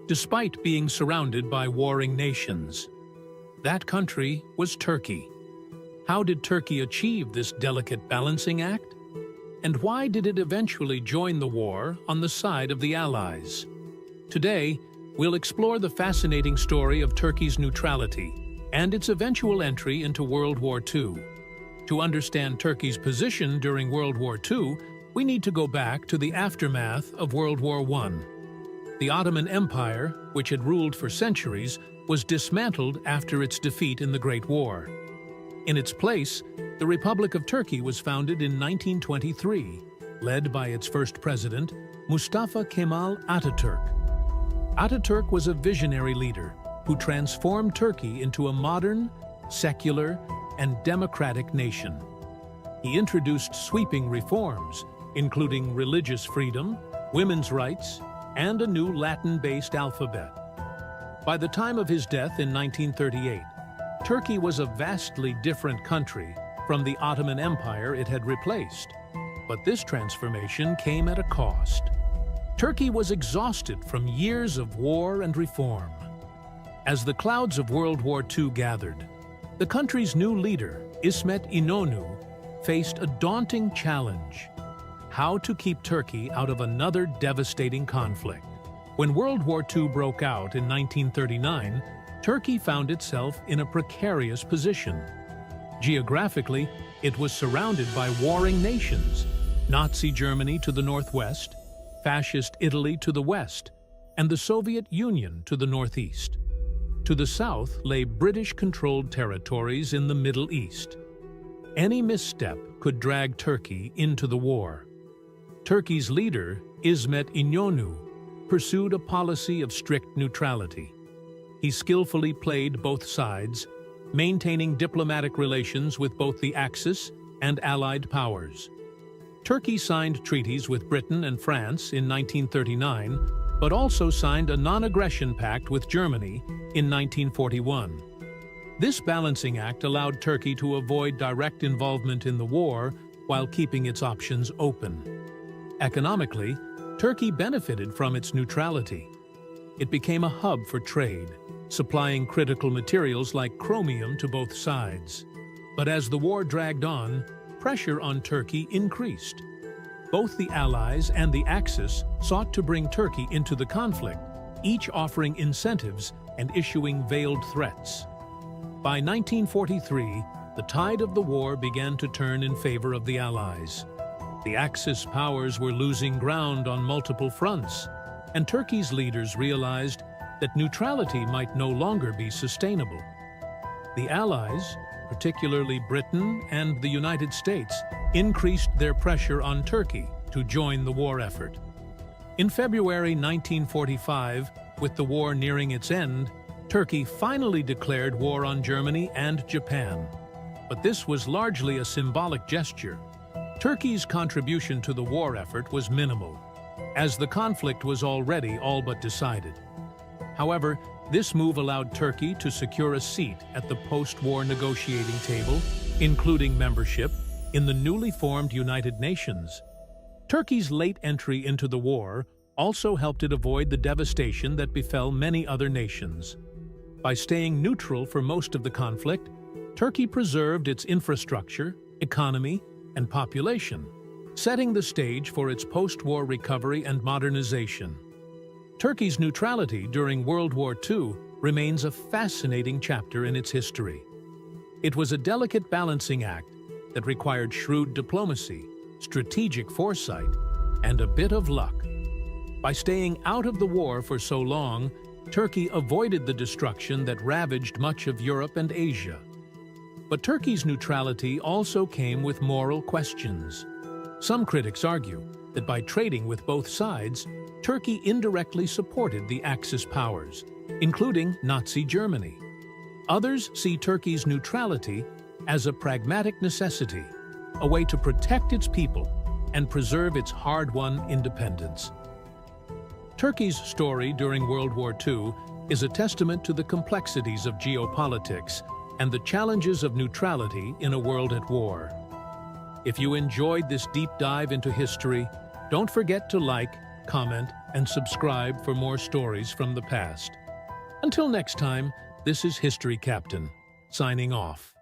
despite being surrounded by warring nations. That country was Turkey. How did Turkey achieve this delicate balancing act? And why did it eventually join the war on the side of the Allies? Today, we'll explore the fascinating story of Turkey's neutrality and its eventual entry into World War II. To understand Turkey's position during World War II, we need to go back to the aftermath of World War I. The Ottoman Empire, which had ruled for centuries, was dismantled after its defeat in the Great War. In its place, the Republic of Turkey was founded in 1923, led by its first president, Mustafa Kemal Atatürk. Atatürk was a visionary leader who transformed Turkey into a modern, secular, and democratic nation. He introduced sweeping reforms, including religious freedom, women's rights, and a new Latin-based alphabet. By the time of his death in 1938, Turkey was a vastly different country from the Ottoman Empire it had replaced. But this transformation came at a cost. Turkey was exhausted from years of war and reform. As the clouds of World War II gathered, the country's new leader, İsmet İnönü, faced a daunting challenge: how to keep Turkey out of another devastating conflict. When World War II broke out in 1939, Turkey found itself in a precarious position. Geographically, it was surrounded by warring nations: Nazi Germany to the northwest, Fascist Italy to the west, and the Soviet Union to the northeast. To the south lay British-controlled territories in the Middle East. Any misstep could drag Turkey into the war. Turkey's leader, İsmet İnönü, pursued a policy of strict neutrality. He skillfully played both sides, maintaining diplomatic relations with both the Axis and Allied powers. Turkey signed treaties with Britain and France in 1939, but also signed a non-aggression pact with Germany in 1941. This balancing act allowed Turkey to avoid direct involvement in the war while keeping its options open. Economically, Turkey benefited from its neutrality. It became a hub for trade, supplying critical materials like chromium to both sides. But as the war dragged on, pressure on Turkey increased. Both the Allies and the Axis sought to bring Turkey into the conflict, each offering incentives and issuing veiled threats. By 1943, the tide of the war began to turn in favor of the Allies. The Axis powers were losing ground on multiple fronts, and Turkey's leaders realized that neutrality might no longer be sustainable. The Allies, particularly Britain and the United States, increased their pressure on Turkey to join the war effort. In February 1945, with the war nearing its end, Turkey finally declared war on Germany and Japan. But this was largely a symbolic gesture. Turkey's contribution to the war effort was minimal, as the conflict was already all but decided. However, this move allowed Turkey to secure a seat at the post-war negotiating table, including membership in the newly formed United Nations. Turkey's late entry into the war also helped it avoid the devastation that befell many other nations. By staying neutral for most of the conflict, Turkey preserved its infrastructure, economy, and population, setting the stage for its post-war recovery and modernization. Turkey's neutrality during World War II remains a fascinating chapter in its history. It was a delicate balancing act that required shrewd diplomacy, strategic foresight, and a bit of luck. By staying out of the war for so long, Turkey avoided the destruction that ravaged much of Europe and Asia. But Turkey's neutrality also came with moral questions. Some critics argue that by trading with both sides, Turkey indirectly supported the Axis powers, including Nazi Germany. Others see Turkey's neutrality as a pragmatic necessity, a way to protect its people and preserve its hard-won independence. Turkey's story during World War II is a testament to the complexities of geopolitics and the challenges of neutrality in a world at war. If you enjoyed this deep dive into history, don't forget to like, comment, and subscribe for more stories from the past. Until next time, this is History Captain, signing off.